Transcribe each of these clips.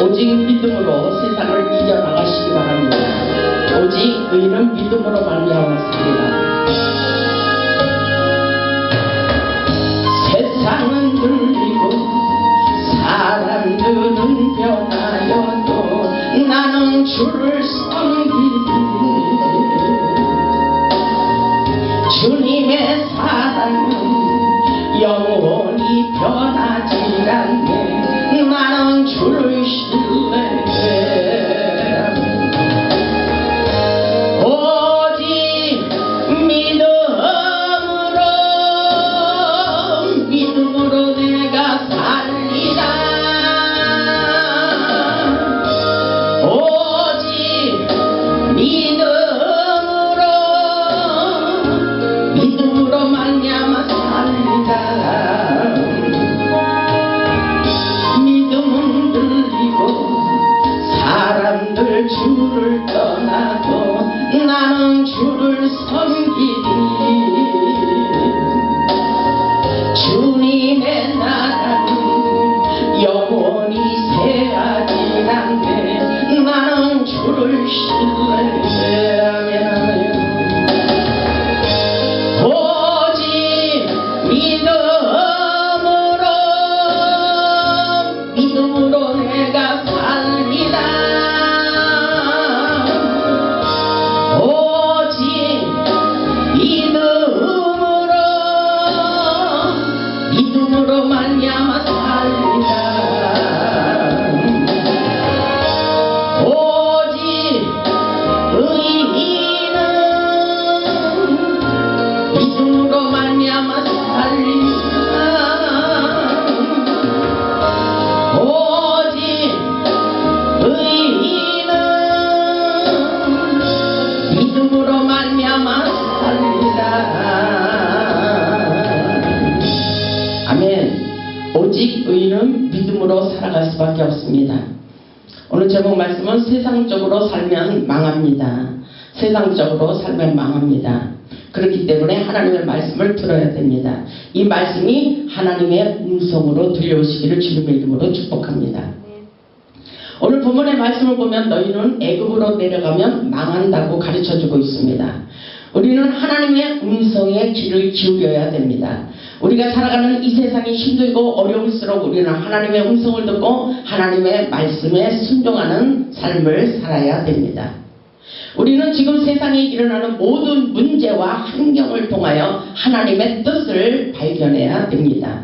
오직 믿음으로 세상을 이겨나가시기 바랍니다. 오직 의인은 믿음으로 말미암았습니다. 세상은 들리고 사람들은 변하여도 나는 주를 섬기리. 주님의 사랑은 영원히 변하지 않네. 나는 주를 신뢰해. 오직 믿음으로 내가 살리라. 오직 믿음으로 말미암아 살리라. 믿음은 들리고 사람들 주를 떠나도 나는 주를 섬기리. 주님의 나라는 영원히 새하지 않네. 나는 주를 신뢰해. 오직 믿음으로 내가 살리라. 오직 믿음으로 말미암아 살리라. 오직 의인은 믿음으로 말미암아 살리라. 오직 의인은 믿음으로 말미암아 살리라. 아멘. 오직 의인은 믿음으로 살아갈 수밖에 없습니다. 오늘 제목 말씀은 세상적으로 살면 망합니다. 세상적으로 살면 망합니다. 그렇기 때문에 하나님의 말씀을 들어야 됩니다. 이 말씀이 하나님의 음성으로 들려오시기를 주님의 이름으로 축복합니다. 오늘 본문의 말씀을 보면 너희는 애굽으로 내려가면 망한다고 가르쳐주고 있습니다. 우리는 하나님의 음성에 귀를 기울여야 됩니다. 우리가 살아가는 이 세상이 힘들고 어려울수록 우리는 하나님의 음성을 듣고 하나님의 말씀에 순종하는 삶을 살아야 됩니다. 우리는 지금 세상에 일어나는 모든 문제와 환경을 통하여 하나님의 뜻을 발견해야 됩니다.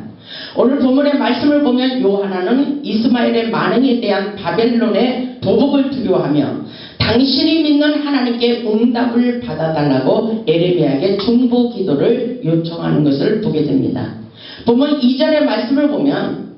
오늘 본문의 말씀을 보면 요하나는 이스마엘의 만행에 대한 바벨론의 도복을 두려워하며 당신이 믿는 하나님께 응답을 받아달라고 에레미야에게 중보 기도를 요청하는 것을 보게 됩니다. 보면 2절의 말씀을 보면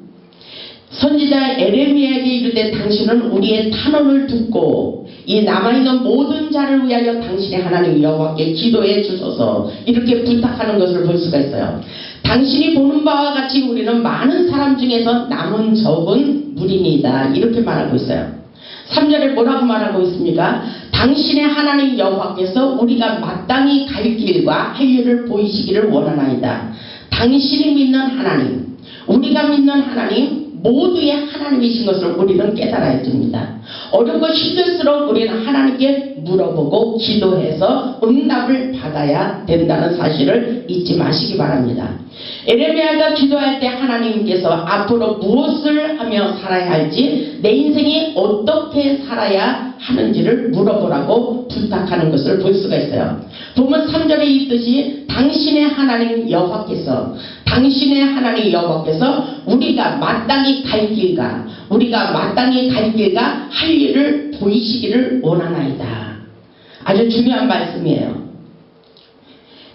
선지자 에레미야에게 이르되 당신은 우리의 탄원을 듣고 이 남아있는 모든 자를 위하여 당신의 하나님 여호와께 기도해 주소서 이렇게 부탁하는 것을 볼 수가 있어요. 당신이 보는 바와 같이 우리는 많은 사람 중에서 남은 적은 무리이다 이렇게 말하고 있어요. 3절에 뭐라고 말하고 있습니까? 당신의 하나님 여호와께서 우리가 마땅히 갈 길과 할 일을 보이시기를 원하나이다. 당신이 믿는 하나님, 우리가 믿는 하나님 모두의 하나님이신 것을 우리는 깨달아야 됩니다. 어렵고 힘들수록 우리는 하나님께 물어보고 기도해서 응답을 받아야 된다는 사실을 잊지 마시기 바랍니다. 에레미야가 기도할 때 하나님께서 앞으로 무엇을 하며 살아야 할지 내 인생이 어떻게 살아야 하는지를 물어보라고 부탁하는 것을 볼 수가 있어요. 보면 3절에 있듯이 당신의 하나님 여호와께서 우리가 마땅히 갈 길과 할 일을 보이시기를 원하나이다. 아주 중요한 말씀이에요.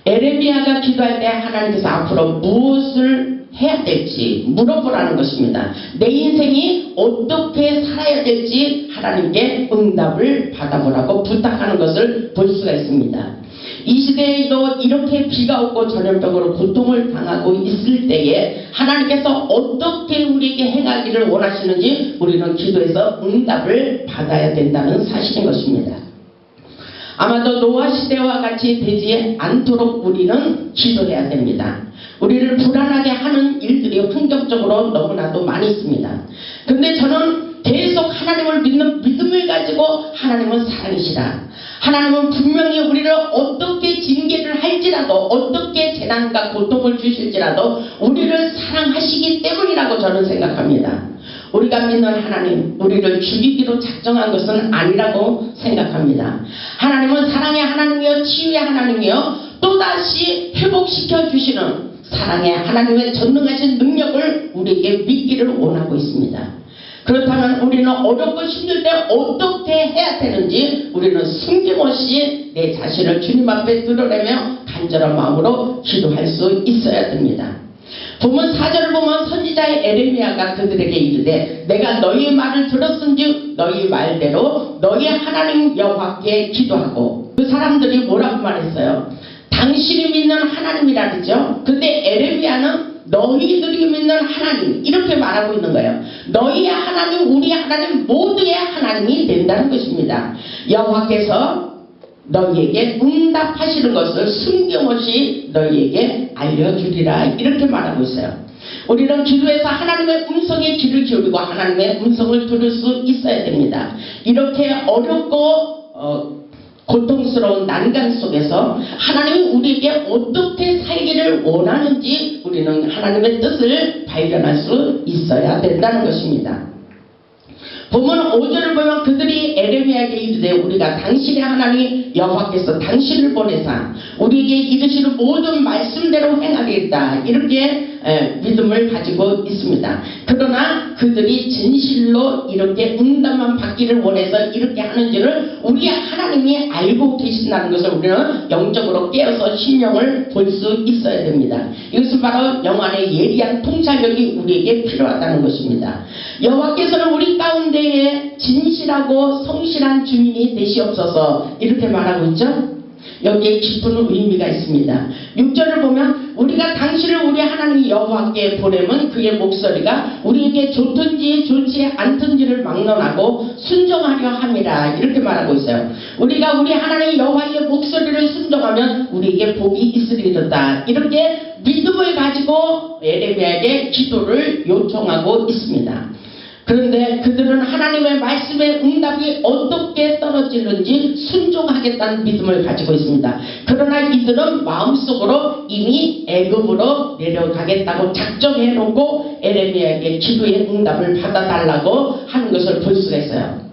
에레미야가 기도할 때 하나님께서 앞으로 무엇을 해야 될지 물어보라는 것입니다. 내 인생이 어떻게 살아야 될지 하나님께 응답을 받아보라고 부탁하는 것을 볼 수가 있습니다. 이 시대에도 이렇게 비가 오고 전염병으로 고통을 당하고 있을 때에 하나님께서 어떻게 우리에게 행하기를 원하시는지 우리는 기도해서 응답을 받아야 된다는 사실인 것입니다. 아마도 노아 시대와 같이 되지 않도록 우리는 기도해야 됩니다. 우리를 불안하게 하는 일들이 환경적으로 너무나도 많이 있습니다. 근데 저는 계속 않으시라. 하나님은 분명히 우리를 어떻게 징계를 할지라도, 어떻게 재난과 고통을 주실지라도 우리를 사랑하시기 때문이라고 저는 생각합니다. 우리가 믿는 하나님, 우리를 죽이기로 작정한 것은 아니라고 생각합니다. 하나님은 사랑의 하나님이요, 치유의 하나님이요, 또다시 회복시켜 주시는 사랑의 하나님의 전능하신 능력을 우리에게 믿기를 원하고 있습니다. 그렇다면 우리는 어렵고 힘들 때 어떻게 해야 되는지 우리는 숨김없이 내 자신을 주님 앞에 드러내며 간절한 마음으로 기도할 수 있어야 됩니다. 보면 4절을 보면 선지자의 에레미야가 그들에게 이르되 내가 너희 말을 들었은즉 너희 말대로 너희 하나님 여호와께 기도하고. 그 사람들이 뭐라고 말했어요? 당신이 믿는 하나님이라 그러죠. 근데 에레미야는 너희들이 믿는 하나님 이렇게 말하고 있는 거예요. 너희의 하나님, 우리의 하나님, 모두의 하나님이 된다는 것입니다. 여호와께서 너희에게 응답하시는 것을 숨김없이 너희에게 알려주리라 이렇게 말하고 있어요. 우리는 기도에서 하나님의 음성에 귀를 기울이고 하나님의 음성을 들을 수 있어야 됩니다. 이렇게 어렵고 고통스러운 난간 속에서 하나님이 우리에게 어떻게 살기를 원하는지 우리는 하나님의 뜻을 발견할 수 있어야 된다는 것입니다. 보면 5절을 보면 그들이 에레미야에게 이르되 우리가 당신의 하나님 여호와께서 당신을 보내사 우리에게 이르시는 모든 말씀대로 행하리이다 이렇게 믿음을 가지고 있습니다. 그러나 그들이 진실로 이렇게 응답만 받기를 원해서 이렇게 하는지를 우리 하나님이 알고 계신다는 것을 우리는 영적으로 깨어서 신령을 볼 수 있어야 됩니다. 이것은 바로 영안의 예리한 통찰력이 우리에게 필요하다는 것입니다. 여호와께서는 우리 가운데에 진실하고 성실한 주인이 되시옵소서 이렇게 말하고 있죠. 여기에 깊은 의미가 있습니다. 6절을 보면 우리가 당신을 우리 하나님 여호와께 보내면 그의 목소리가 우리에게 좋든지 좋지 않든지를 막론하고 순종하려 함이라 이렇게 말하고 있어요. 우리가 우리 하나님 여호와의 목소리를 순종하면 우리에게 복이 있으리로다 이렇게 믿음을 가지고 에레미야에게 기도를 요청하고 있습니다. 그런데 그들은 하나님의 말씀의 응답이 어떻게 떨어지는지 순종하겠다는 믿음을 가지고 있습니다. 그러나 이들은 마음속으로 이미 애굽으로 내려가겠다고 작정해 놓고 에레미야에게 기도의 응답을 받아달라고 하는 것을 볼 수가 있어요.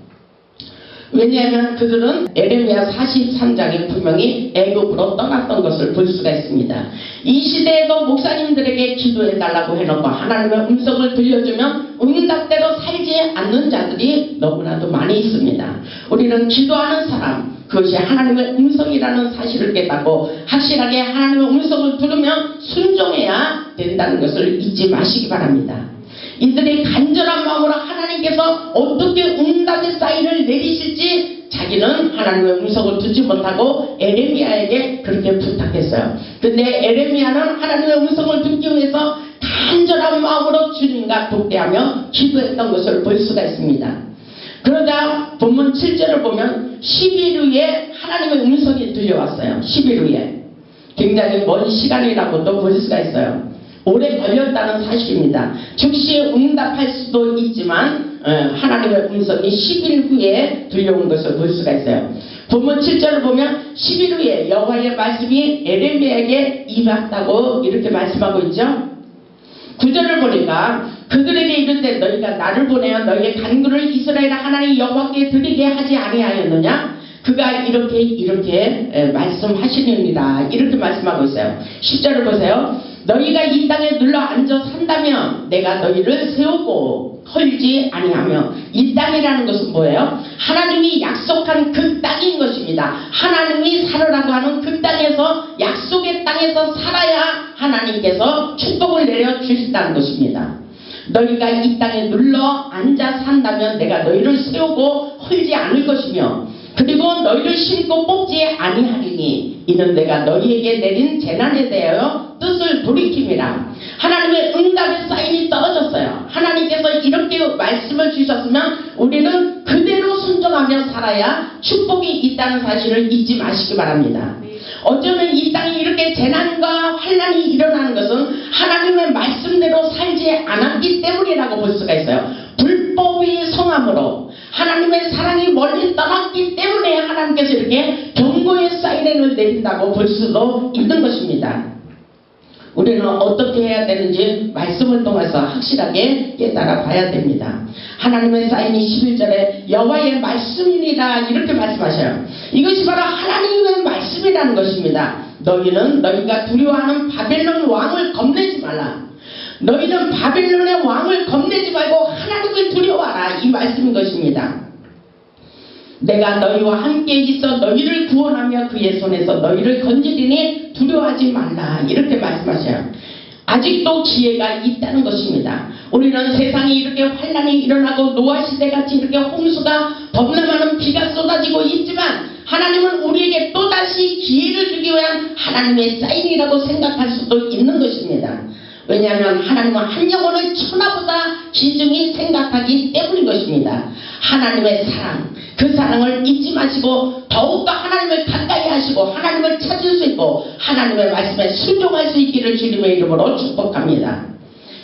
왜냐하면 그들은 에레미야 43장에 분명히 애굽으로 떠났던 것을 볼 수가 있습니다. 이 시대에도 목사님들에게 기도해달라고 해놓고 하나님의 음성을 들려주면 응답대로 살지 않는 자들이 너무나도 많이 있습니다. 우리는 기도하는 사람, 그것이 하나님의 음성이라는 사실을 깨닫고 확실하게 하나님의 음성을 들으면 순종해야 된다는 것을 잊지 마시기 바랍니다. 이들의 간절한 마음으로 하나님께서 어떻게 응답의 사인을 내리실지 자기는 하나님의 음성을 듣지 못하고 에레미야에게 그렇게 부탁했어요. 근데 에레미야는 하나님의 음성을 듣기 위해서 간절한 마음으로 주님과 독대하며 기도했던 것을 볼 수가 있습니다. 그러자 본문 7절을 보면 10일 후에 하나님의 음성이 들려왔어요. 10일 후에 굉장히 먼 시간이라고도 볼 수가 있어요. 오래 걸렸다는 사실입니다. 즉시 응답할 수도 있지만 하나님의 음성이 10일 후에 들려온 것을 볼 수가 있어요. 본문 7절을 보면 10일 후에 여호와의 말씀이 에레미야에게 임했다고 이렇게 말씀하고 있죠. 9절을 보니까 그들에게 이르되 너희가 나를 보내어 너희의 간구를 이스라엘 하나님 여호와께 드리게 하지 아니하였느냐? 그가 이렇게 말씀하시느니라 이렇게 말씀하고 있어요. 10절을 보세요. 너희가 이 땅에 눌러 앉아 산다면 내가 너희를 세우고 헐지 아니하며. 이 땅이라는 것은 뭐예요? 하나님이 약속한 그 땅인 것입니다. 하나님이 살으라고 하는 그 땅에서, 약속의 땅에서 살아야 하나님께서 축복을 내려 주신다는 것입니다. 너희가 이 땅에 눌러 앉아 산다면 내가 너희를 세우고 헐지 않을 것이며, 그리고 너희를 심고 뽑지 아니하리니 이는 내가 너희에게 내린 재난에 대하여 뜻을 돌이킴이라. 하나님의 응답의 사인이 떨어졌어요. 하나님께서 이렇게 말씀을 주셨으면 우리는 그대로 순종하며 살아야 축복이 있다는 사실을 잊지 마시기 바랍니다. 어쩌면 이 땅에 이렇게 재난과 환난이 일어나는 것은 하나님의 말씀대로 살지 않았기 때문이라고 볼 수가 있어요. 불법이 성함으로 하나님의 사랑이 멀리 떠났기 때문에 하나님께서 이렇게 경고의 사이렌을 내린다고 볼 수도 있는 것입니다. 우리는 어떻게 해야 되는지 말씀을 통해서 확실하게 깨달아 봐야 됩니다. 하나님의 사인이 11절에 여호와의 말씀이니라 이렇게 말씀하셔요. 이것이 바로 하나님의 말씀이라는 것입니다. 너희는 너희가 두려워하는 바벨론 왕을 겁내지 말라. 너희는 바벨론의 왕을 겁내지 말고 하나님을 두려워하라. 이 말씀인 것입니다. 내가 너희와 함께 있어 너희를 구원하며 그의 손에서 너희를 건지리니 두려워하지 말라. 이렇게 말씀하셔요. 아직도 기회가 있다는 것입니다. 우리는 세상이 이렇게 환난이 일어나고 노아 시대같이 이렇게 홍수가 범람하는 비가 쏟아지고 있지만 하나님은 우리에게 또다시 기회를 주기 위한 하나님의 사인이라고 생각할 수도 있는 것입니다. 왜냐하면 하나님은 한 영혼을 천하보다 귀중히 생각하기 때문인 것입니다. 하나님의 사랑, 그 사랑을 잊지 마시고 더욱더 하나님을 가까이 하시고 하나님을 찾을 수 있고 하나님의 말씀에 순종할 수 있기를 주님의 이름으로 축복합니다.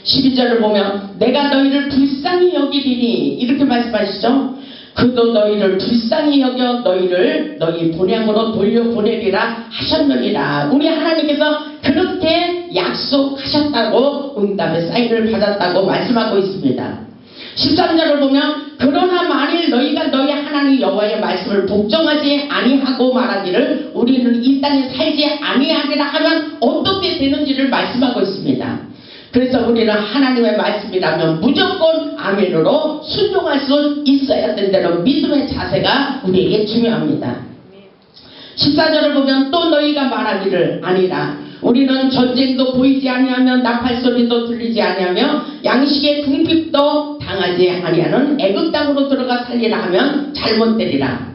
12절을 보면 내가 너희를 불쌍히 여기리니 이렇게 말씀하시죠. 그도 너희를 불쌍히 여겨 너희를 너희 본향으로 돌려보내리라 하셨느니라. 우리 하나님께서 그렇게 약속하셨다고 응답의 사인을 받았다고 말씀하고 있습니다. 13절을 보면 그러나 만일 너희가 너희 하나님 여호와의 말씀을 복종하지 아니하고 말하기를 우리는 이 땅에 살지 아니하리라 하면 어떻게 되는지를 말씀하고 있습니다. 그래서 우리는 하나님의 말씀이라면 무조건 아멘으로 순종할 수 있어야 된다는 믿음의 자세가 우리에게 중요합니다. 14절을 보면 또 너희가 말하기를 아니라 우리는 전쟁도 보이지 아니하며 나팔소리도 들리지 아니하며 양식의 궁핍도 당하지 아니하는 애굽 땅으로 들어가 살리라 하면 잘못되리라.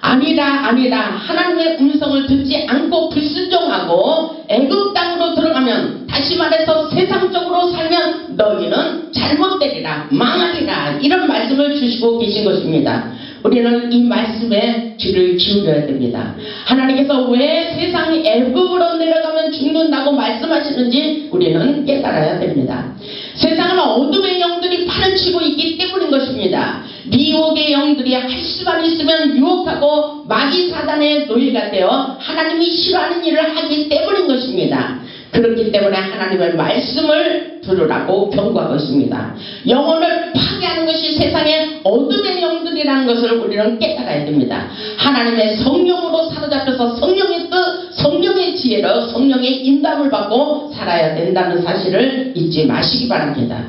아니라 하나님의 음성을 듣지 않고 불순종하고 애굽 땅으로 들어가면 다시 말해서 세상적으로 살면 너희는 잘못되리라 망하리라 이런 말씀을 주시고 계신 것입니다. 우리는 이 말씀에 귀를 기울여야 됩니다. 하나님께서 왜 세상이 애굽으로 내려가면 죽는다고 말씀하시는지 우리는 깨달아야 됩니다. 세상은 어둠의 영들이 판을 치고 있기 때문인 것입니다. 미혹의 영들이 할 수만 있으면 유혹하고 마귀 사단의 노예가 되어 하나님이 싫어하는 일을 하기 때문인 것입니다. 그렇기 때문에 하나님의 말씀을 들으라고 경고하고 있습니다. 영혼을 파괴하는 것이 세상의 어둠의 영들이라는 것을 우리는 깨달아야 됩니다. 하나님의 성령으로 사로잡혀서 성령의 뜻, 성령의 지혜로 성령의 인담을 받고 살아야 된다는 사실을 잊지 마시기 바랍니다.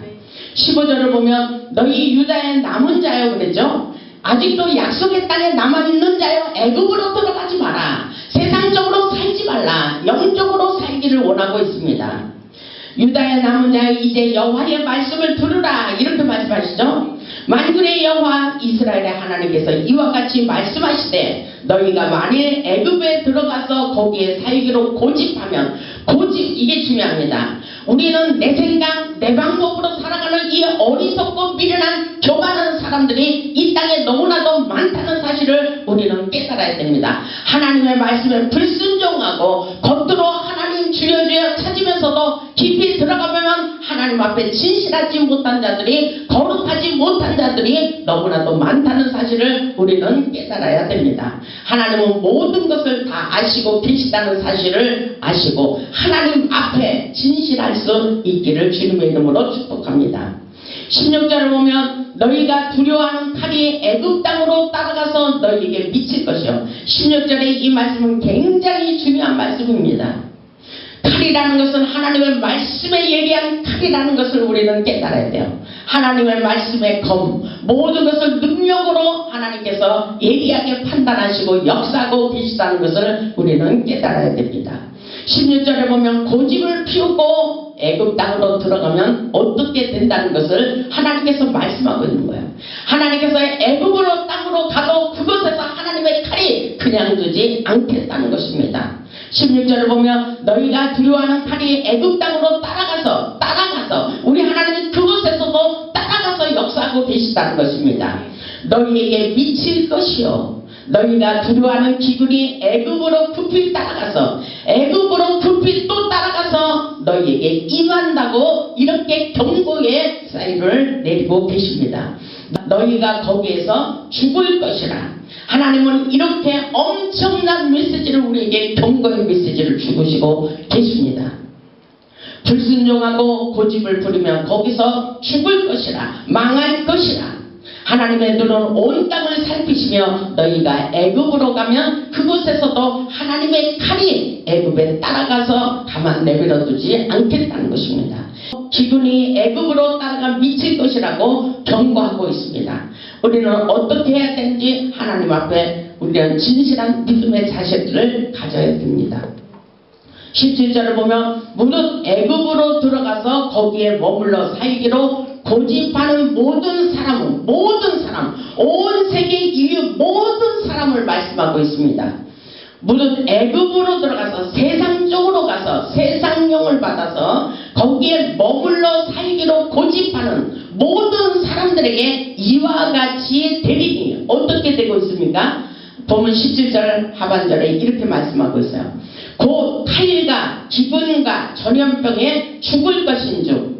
15절을 보면 너희 유다의 남은 자여 그랬죠. 아직도 약속의 땅에 남아있는 자여 애굽으로 들어가지 마라. 세상적으로 살지 말라. 영적으로 살기를 원하고 있습니다. 유다의 남은 자여 이제 여호와의 말씀을 들으라 이렇게 말씀하시죠. 만군의 여호와 이스라엘의 하나님께서 이와 같이 말씀하시되 너희가 만일 애굽에 들어가서 거기에 살기로 고집하면 고집 이게 중요합니다. 우리는 내 생각 내 방법으로 살아가는 이 어리석고 미련한 교만한 사람들이 이 땅에 너무나도 많다는 사실을 우리는 깨달아야 됩니다. 하나님의 말씀에 불순종하고 겉으로 하나님 주여 주여 찾으면서도 깊이 들어가면 하나님 앞에 진실하지 못한 자들이 거룩하지 못한 자들이 너무나도 많다는 사실을 우리는 깨달아야 됩니다. 하나님은 모든 것을 다 아시고 계시다는 사실을 아시고 하나님 앞에 진실할 수 있기를 주님의 이름으로 축복합니다. 16절을 보면 너희가 두려워하는 칼이 애굽 땅으로 따라가서 너희에게 미칠 것이요. 16절의 이 말씀은 굉장히 중요한 말씀입니다. 칼이라는 것은 하나님의 말씀에 예리한 칼이라는 것을 우리는 깨달아야 돼요. 하나님의 말씀의 검, 모든 것을 능력으로 하나님께서 예리하게 판단하시고 역사하고 계시다는 것을 우리는 깨달아야 됩니다. 16절에 보면 고집을 피우고 애굽 땅으로 들어가면 어떻게 된다는 것을 하나님께서 말씀하고 있는 거예요. 하나님께서 애굽으로 땅으로 가도 그곳에서 하나님의 칼이 그냥 두지 않겠다는 것입니다. 16절을 보면 너희가 두려워하는 칼이 애굽 땅으로 따라가서 우리 하나님은 그곳에서도 따라가서 역사하고 계시다는 것입니다. 너희에게 미칠 것이요 너희가 두려워하는 기근이 애굽으로 급히 따라가서 애굽으로 급히 또 따라가서 너희에게 임한다고 이렇게 경고의 사인을 내리고 계십니다. 너희가 거기에서 죽을 것이라. 하나님은 이렇게 엄청난 메시지를 우리에게 경고의 메시지를 주시고 계십니다. 불순종하고 고집을 부리면 거기서 죽을 것이라, 망할 것이라. 하나님의 눈은 온 땅을 살피시며 너희가 애굽으로 가면 그곳에서도 하나님의 칼이 애굽에 따라가서 가만 내버려 두지 않겠다는 것입니다. 기근이 애굽으로 따라가 미칠 것이라고 경고하고 있습니다. 우리는 어떻게 해야 되는지 하나님 앞에 우리는 진실한 믿음의 자세를 가져야 됩니다. 17절을 보면 무릇 애굽으로 들어가서 거기에 머물러 살기로 고집하는 모든 사람, 온 세계 인류 모든 사람을 말씀하고 있습니다. 무릇 애굽으로 들어가서 세상 쪽으로 가서 세상령을 받아서 거기에 머물러 살기로 고집하는 모든 사람들에게 이와 같이 되리니. 어떻게 되고 있습니까? 보면 17절 하반절에 이렇게 말씀하고 있어요. 곧 칼과 기근과 전염병에 죽을 것인즉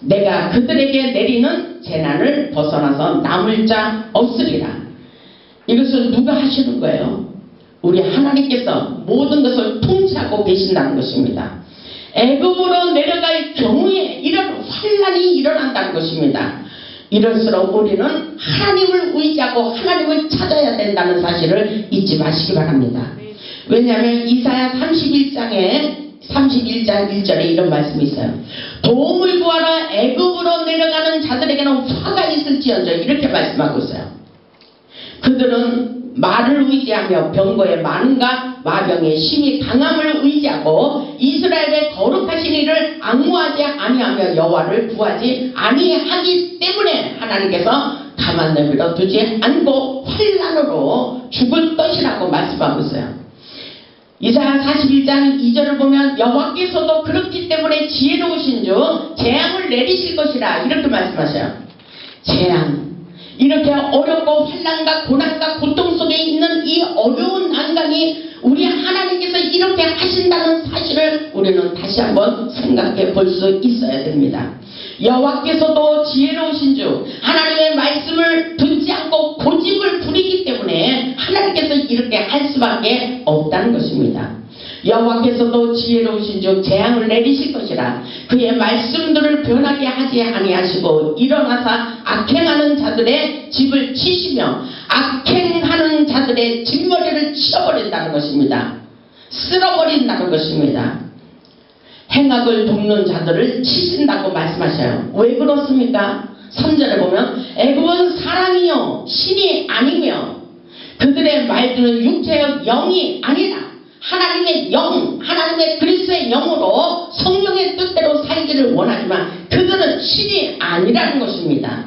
내가 그들에게 내리는 재난을 벗어나서 남을 자 없으리라. 이것을 누가 하시는 거예요? 우리 하나님께서 모든 것을 통치하고 계신다는 것입니다. 애굽으로 내려갈 경우에 이런 환난이 일어난다는 것입니다. 이럴수록 우리는 하나님을 의지하고 하나님을 찾아야 된다는 사실을 잊지 마시기 바랍니다. 왜냐하면 이사야 31장 1절에 이런 말씀이 있어요. 도움을 구하러 애굽으로 내려가는 자들에게는 화가 있을지언정, 이렇게 말씀하고 있어요. 그들은 말을 의지하며 병거의 많음과 마병의 심히 강함을 의지하고 이스라엘의 거룩하신 이를 앙무하지 아니하며 여호와를 구하지 아니하기 때문에 하나님께서 가만 내버려 두지 않고 환난으로 죽을 것이라고 말씀하고 있어요. 이사야 41장 2절을 보면 여호와께서도 그렇기 때문에 지혜로우신 줄 재앙을 내리실 것이라, 이렇게 말씀하셔요. 재앙, 이렇게 어렵고 환난과 고난과 고통 속에 있는 이 어려운 난간이 우리 하나님께서 이렇게 하신다는 사실을 우리는 다시 한번 생각해 볼 수 있어야 됩니다. 여호와께서도 지혜로우신 줄 하나님의 말씀을 듣지 않고 고집을 부리기 때문에 하나님께서 이렇게 할 수밖에 없다는 것입니다. 여호와께서도 지혜로우신 줄 재앙을 내리실 것이라. 그의 말씀들을 변하게 하지 아니하시고 일어나서 악행하는 자들의 집을 치시며 악행하는 자들의 뒷머리를 치워버린다는 것입니다. 쓸어버린다는 것입니다. 행악을 돕는 자들을 치신다고 말씀하셔요. 왜 그렇습니까? 3절에 보면 애굽은 사람이요 신이 아니며 그들의 말들은 육체의 영이 아니라 하나님의 영, 하나님의 그리스도의 영으로 성령의 뜻대로 살기를 원하지만 그들은 신이 아니라는 것입니다.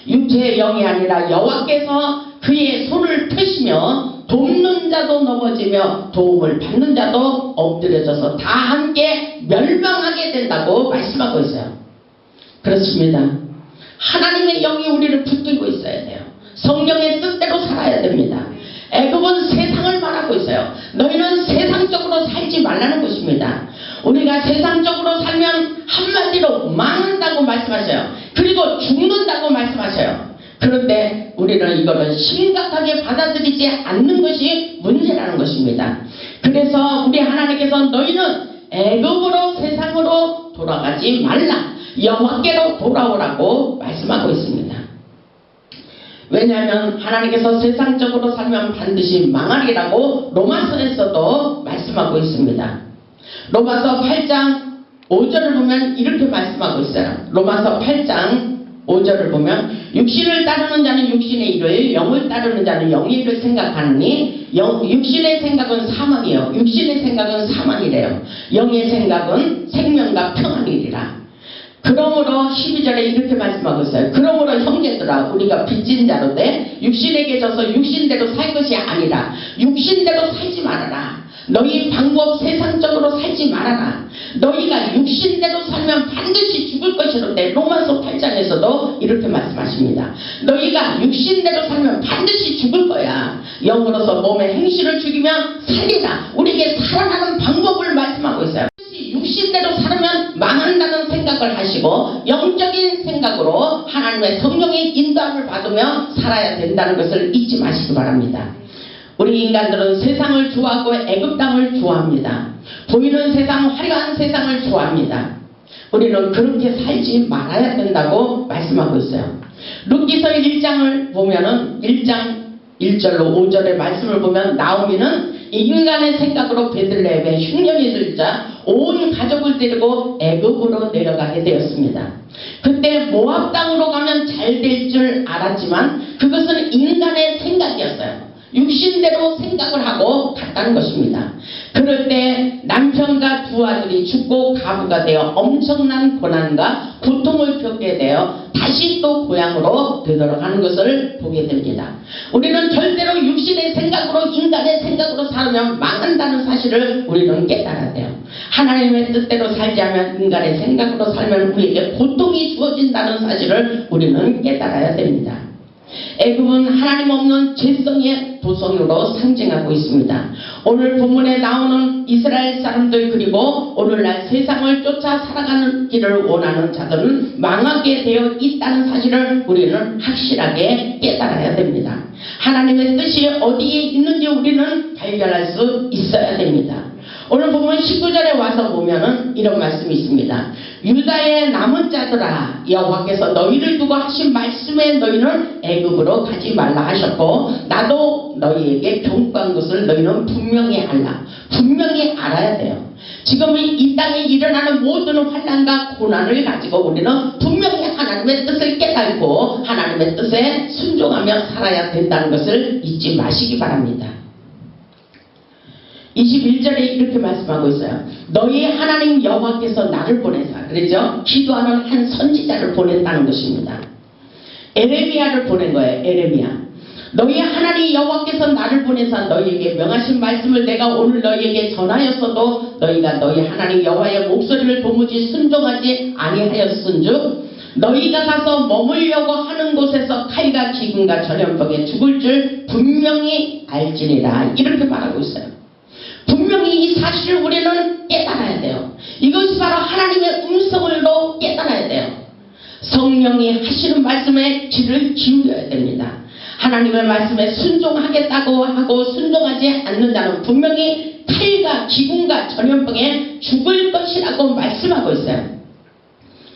육체의 영이 아니라 여호와께서 그의 손을 펴시며 돕는 자도 넘어지며 도움을 받는 자도 엎드려져서 다 함께 멸망하게 된다고 말씀하고 있어요. 그렇습니다. 하나님의 영이 우리를 붙들고 있어야 돼요. 성령의 뜻대로 살아야 됩니다. 애굽은 세상을 말하고 있어요. 너희는 세상적으로 살지 말라는 것입니다. 우리가 세상적으로 살면 한마디로 망한다고 말씀하셔요. 그리고 죽는다고 말씀하셔요. 그런데 우리는 이거를 심각하게 받아들이지 않는 것이 문제라는 것입니다. 그래서 우리 하나님께서 너희는 애굽으로 세상으로 돌아가지 말라, 여호와께로 돌아오라고 말씀하고 있습니다. 왜냐하면 하나님께서 세상적으로 살면 반드시 망하리라고 로마서에서도 말씀하고 있습니다. 로마서 8장 5절을 보면 이렇게 말씀하고 있어요. 로마서 8장 5절을 보면 육신을 따르는 자는 육신의 일을, 영을 따르는 자는 영의 일을 생각하느니 육신의 생각은 사망이요 육신의 생각은 사망이래요. 영의 생각은 생명과 평안이리라. 그러므로 12절에 이렇게 말씀하고 있어요. 그러므로 형제들아 우리가 빚진 자로되 육신에게 져서 육신대로 살 것이 아니라 육신대로 살지 말아라. 너희 방법 세상적으로 살지 말아라. 너희가 육신대로 살면 반드시 죽을 것이로되 로마서 8장에서도 이렇게 말씀하십니다. 너희가 육신대로 살면 반드시 죽을 거야. 영으로서 몸의 행실을 죽이면 살리라. 우리에게 살아나는 방법을 말씀하고 있어요. 육신대로 살으면 망한다는 생각을 하시고 영적인 생각으로 하나님의 성령의 인도함을 받으며 살아야 된다는 것을 잊지 마시기 바랍니다. 우리 인간들은 세상을 좋아하고 애굽 땅을 좋아합니다. 보이는 세상, 화려한 세상을 좋아합니다. 우리는 그렇게 살지 말아야 된다고 말씀하고 있어요. 룻기서 1장을 보면은 1장 1절로 5절의 말씀을 보면 나오미는 인간의 생각으로 베들레헴에 흉년이 들자 온 가족을 데리고 애굽으로 내려가게 되었습니다. 그때 모압 땅으로 가면 잘 될 줄 알았지만 그것은 인간의 생각이었어요. 육신대로 생각을 하고 갔다는 것입니다. 그럴 때 남편과 두 아들이 죽고 가부가 되어 엄청난 고난과 고통을 겪게 되어 다시 또 고향으로 되돌아가는 것을 보게 됩니다. 우리는 절대로 육신의 생각으로 인간의 생각으로 살면 망한다는 사실을 우리는 깨달아야 돼요. 하나님의 뜻대로 살지 않으면 인간의 생각으로 살면 우리에게 고통이 주어진다는 사실을 우리는 깨달아야 됩니다. 애굽은 하나님 없는 죄성의 도성으로 상징하고 있습니다. 오늘 본문에 나오는 이스라엘 사람들 그리고 오늘날 세상을 쫓아 살아가는 길을 원하는 자들은 망하게 되어 있다는 사실을 우리는 확실하게 깨달아야 됩니다. 하나님의 뜻이 어디에 있는지 우리는 발견할 수 있어야 됩니다. 오늘 보면 19절에 와서 보면은 이런 말씀이 있습니다. 유다의 남은 자들아 여호와께서 너희를 두고 하신 말씀에 너희는 애굽으로 가지 말라 하셨고 나도 너희에게 경고한 것을 너희는 분명히 알라. 분명히 알아야 돼요. 지금 이 땅에 일어나는 모든 환난과 고난을 가지고 우리는 분명히 하나님의 뜻을 깨닫고 하나님의 뜻에 순종하며 살아야 된다는 것을 잊지 마시기 바랍니다. 21절에 이렇게 말씀하고 있어요. 너희 하나님 여호와께서 나를 보내사, 그러죠? 기도하는 한 선지자를 보냈다는 것입니다. 에레미야를 보낸 거예요. 에레미야. 너희 하나님 여호와께서 나를 보내사 너희에게 명하신 말씀을 내가 오늘 너희에게 전하였어도 너희가 너희 하나님 여호와의 목소리를 도무지 순종하지 아니하였은즉 너희가 가서 머물려고 하는 곳에서 칼과 기근과 전염병에 죽을 줄 분명히 알지니라. 이렇게 말하고 있어요. 분명히 이 사실을 우리는 깨달아야 돼요. 이것이 바로 하나님의 음성으로 깨달아야 돼요. 성령이 하시는 말씀에 귀를 기울여야 됩니다. 하나님의 말씀에 순종하겠다고 하고 순종하지 않는 자는 분명히 칼과 기근과 전염병에 죽을 것이라고 말씀하고 있어요.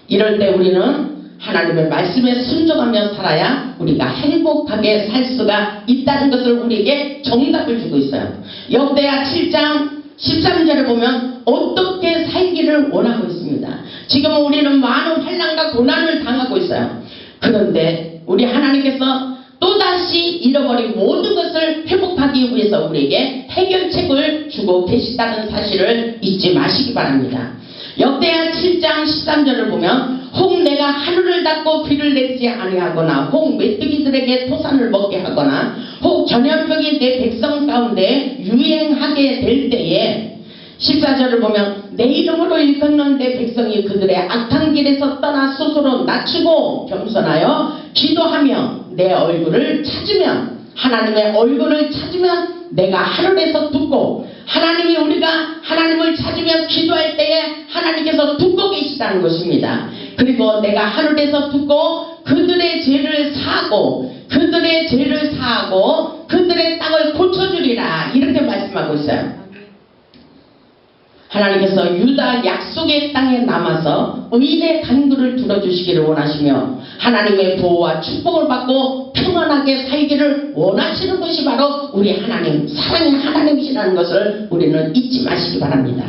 이럴 때 우리는 하나님의 말씀에 순종하며 살아야 우리가 행복하게 살 수가 있다는 것을 우리에게 정답을 주고 있어요. 역대하 7장 13절에 보면 어떻게 살기를 원하고 있습니다. 지금 우리는 많은 환난과 고난을 당하고 있어요. 그런데 우리 하나님께서 또다시 잃어버린 모든 것을 회복하기 위해서 우리에게 해결책을 주고 계시다는 사실을 잊지 마시기 바랍니다. 역대하 7장 13절을 보면 혹 내가 하늘을 닫고 비를 내리지 아니하거나 혹 메뚜기들에게 토산을 먹게 하거나 혹 전염병이 내 백성 가운데 유행하게 될 때에 14절을 보면 내 이름으로 일컫는 내 백성이 그들의 악한 길에서 떠나 스스로 낮추고 겸손하여 기도하며 내 얼굴을 찾으면 하나님의 얼굴을 찾으면 내가 하늘에서 듣고 하나님이 우리가 하나님을 찾으며 기도할 때에 하나님께서 듣고 계시다는 것입니다. 그리고 내가 하늘에서 듣고 그들의 죄를 사하고 그들의 땅을 고쳐주리라. 이렇게 말씀하고 있어요. 하나님께서 유다 약속의 땅에 남아서 의인의 간구를 들어주시기를 원하시며 하나님의 보호와 축복을 받고 평안하게 살기를 원하시는 것이 바로 우리 하나님, 사랑의 하나님이시라는 것을 우리는 잊지 마시기 바랍니다.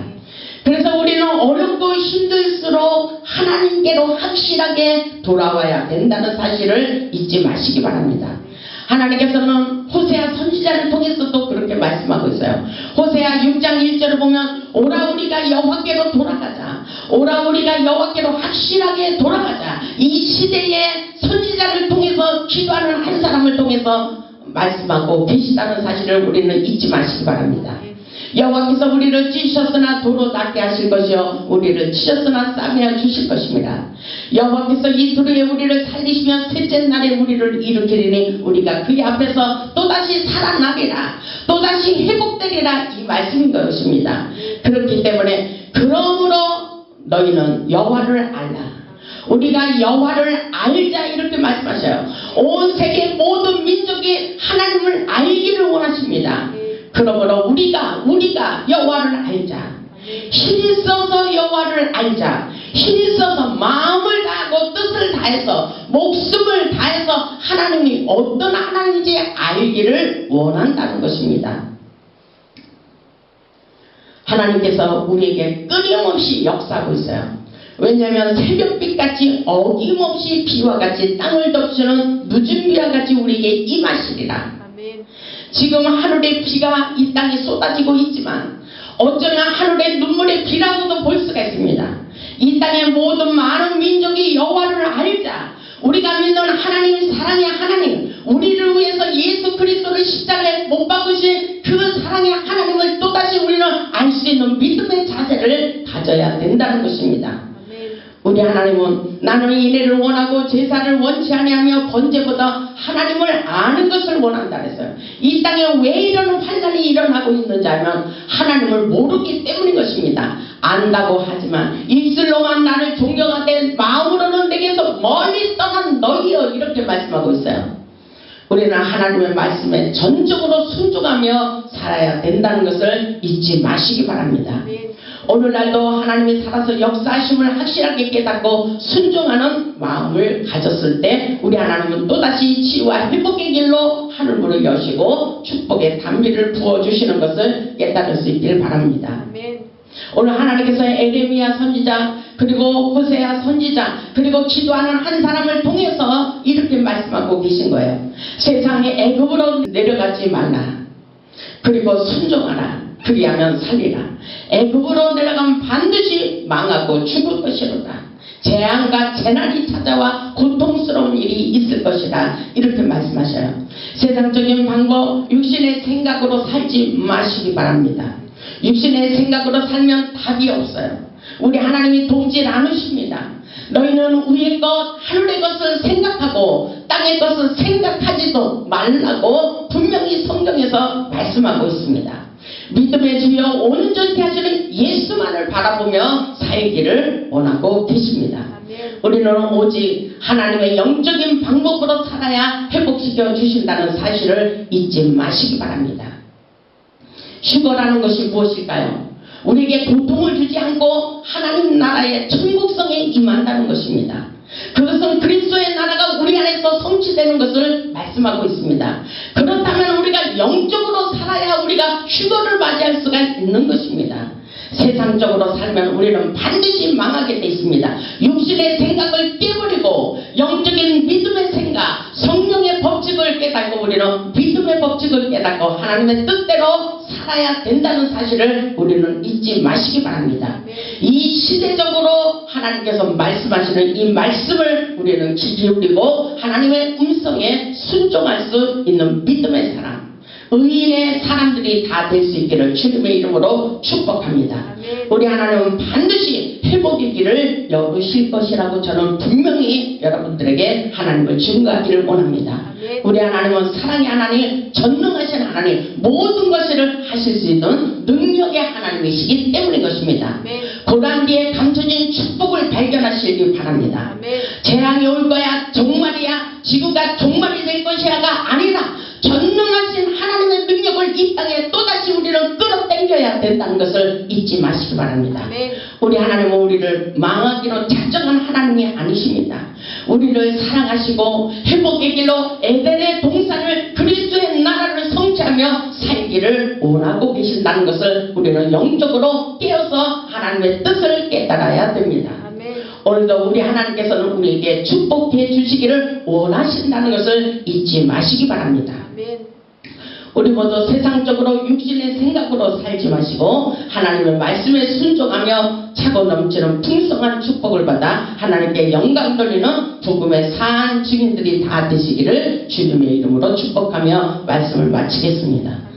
그래서 우리는 어렵고 힘들수록 하나님께로 확실하게 돌아와야 된다는 사실을 잊지 마시기 바랍니다. 하나님께서는 호세아 선지자를 통해서도 그렇게 말씀하고 있어요. 호세아 6장 1절을 보면 오라 우리가 여호와께로 돌아가자. 오라 우리가 여호와께로 확실하게 돌아가자. 이 시대의 선지자를 통해서 기도하는 한 사람을 통해서 말씀하고 계시다는 사실을 우리는 잊지 마시기 바랍니다. 여호와께서 우리를 찢으셨으나 도로 낫게 하실 것이요 우리를 치셨으나 싸매어 주실 것입니다. 여호와께서 이스라엘에 우리를 살리시며 셋째 날에 우리를 일으키리니 우리가 그의 앞에서 또다시 살아나리라. 또다시 회복되리라. 이 말씀인 것입니다. 그렇기 때문에 그러므로 너희는 여호와를 알라. 우리가 여호와를 알자 이렇게 말씀하셔요. 온 세계 모든 민족이 하나님을 알기를 원하십니다. 그러므로 우리가 여호와를 알자. 힘이 써서 여호와를 알자. 힘이 써서 마음을 다하고 뜻을 다해서 목숨을 다해서 하나님이 어떤 하나님인지 알기를 원한다는 것입니다. 하나님께서 우리에게 끊임없이 역사하고 있어요. 왜냐하면 새벽빛같이 어김없이 비와 같이 땅을 덮치는 늦은 비와 같이 우리에게 임하시리라. 아멘. 지금 하늘의 비가 이 땅에 쏟아지고 있지만 어쩌면 하늘의 눈물의 비라고도 볼 수가 있습니다. 이 땅의 모든 많은 민족이 여호와를 알자. 우리가 믿는 하나님, 사랑의 하나님, 우리를 위해서 예수 그리스도를 십자가에 못 박으신 그 사랑의 하나님을 또다시 우리는 알 수 있는 믿음의 자세를 가져야 된다는 것입니다. 우리 하나님은 나는 인애를 원하고 제사를 원치 아니하며 번제보다 하나님을 아는 것을 원한다 그랬어요. 이 땅에 왜 이런 환난이 일어나고 있는지 알면 하나님을 모르기 때문인 것입니다. 안다고 하지만 입술로만 나를 존경하되 마음으로는 내게서 멀리 떠난 너희여 이렇게 말씀하고 있어요. 우리는 하나님의 말씀에 전적으로 순종하며 살아야 된다는 것을 잊지 마시기 바랍니다. 오늘날도 하나님이 살아서 역사하심을 확실하게 깨닫고 순종하는 마음을 가졌을 때 우리 하나님은 또다시 치유와 회복의 길로 하늘문을 여시고 축복의 단비를 부어주시는 것을 깨달을 수 있기를 바랍니다. 오늘 하나님께서 에레미야 선지자 그리고 호세야 선지자 그리고 기도하는 한 사람을 통해서 이렇게 말씀하고 계신 거예요. 세상에 애굽으로 내려가지 말라. 그리고 순종하라. 그리하면 살리라. 애굽으로 내려가면 반드시 망하고 죽을 것이로다. 재앙과 재난이 찾아와 고통스러운 일이 있을 것이다. 이렇게 말씀하셔요. 세상적인 방법, 육신의 생각으로 살지 마시기 바랍니다. 육신의 생각으로 살면 답이 없어요. 우리 하나님이 돕질 않으십니다. 너희는 위의 것, 하늘의 것을 생각하고 땅의 것을 생각하지도 말라고 분명히 성경에서 말씀하고 있습니다. 믿음의 주여 온전히 하시는 예수만을 바라보며 살기를 원하고 계십니다. 우리는 오직 하나님의 영적인 방법으로 살아야 회복시켜 주신다는 사실을 잊지 마시기 바랍니다. 휴거라는 것이 무엇일까요? 우리에게 고통을 주지 않고 하나님 나라의 천국성에 임한다는 것입니다. 그것은 그리스도의 나라가 우리 안에서 성취되는 것을 말씀하고 있습니다. 그렇다면 우리가 영적으로 살아야 우리가 휴거를 맞이할 수가 있는 것입니다. 세상적으로 살면 우리는 반드시 망하게 되어 있습니다. 육신의 생각을 깨버리고 영적인 믿음의 생각, 성령의 법칙을 깨닫고 우리는 믿음의 법칙을 깨닫고 하나님의 뜻대로 살아야 된다는 사실을 우리는 잊지 마시기 바랍니다. 이 시대적으로 하나님께서 말씀하시는 이 말씀을 우리는 귀 기울이고 하나님의 음성에 순종할 수 있는 믿음의 사람, 의인의 사람들이 다 될 수 있기를 주님의 이름으로 축복합니다. 우리 하나님은 반드시 회복의 길을 열으실 것이라고 저는 분명히 여러분들에게 하나님을 증거하기를 원합니다. 우리 하나님은 사랑의 하나님, 전능하신 하나님, 모든 것을 하실 수 있는 능력의 하나님이시기 때문인 것입니다. 고난 뒤에 감춰진 축복을 발견하시기 바랍니다. 재앙이 올 거야, 종말이야, 지구가 종말이 될 것이야가 아니라 전능하신 하나님의 능력을 이 땅에 또다시 우리는 끌어당겨야 된다는 것을 잊지 마시기 바랍니다. 우리 하나님은 우리를 망하기로 작정한 하나님이 아니십니다. 우리를 사랑하시고 회복의 길로 에덴의 동산을 그리스도의 나라를 성취하며 살기를 원하고 계신다는 것을 우리는 영적으로 깨어서 하나님의 뜻을 깨달아야 됩니다. 오늘도 우리 하나님께서는 우리에게 축복해 주시기를 원하신다는 것을 잊지 마시기 바랍니다. 우리 모두 세상적으로 육신의 생각으로 살지 마시고 하나님의 말씀에 순종하며 차고 넘치는 풍성한 축복을 받아 하나님께 영광 돌리는 복음의 사한 증인들이 다 되시기를 주님의 이름으로 축복하며 말씀을 마치겠습니다.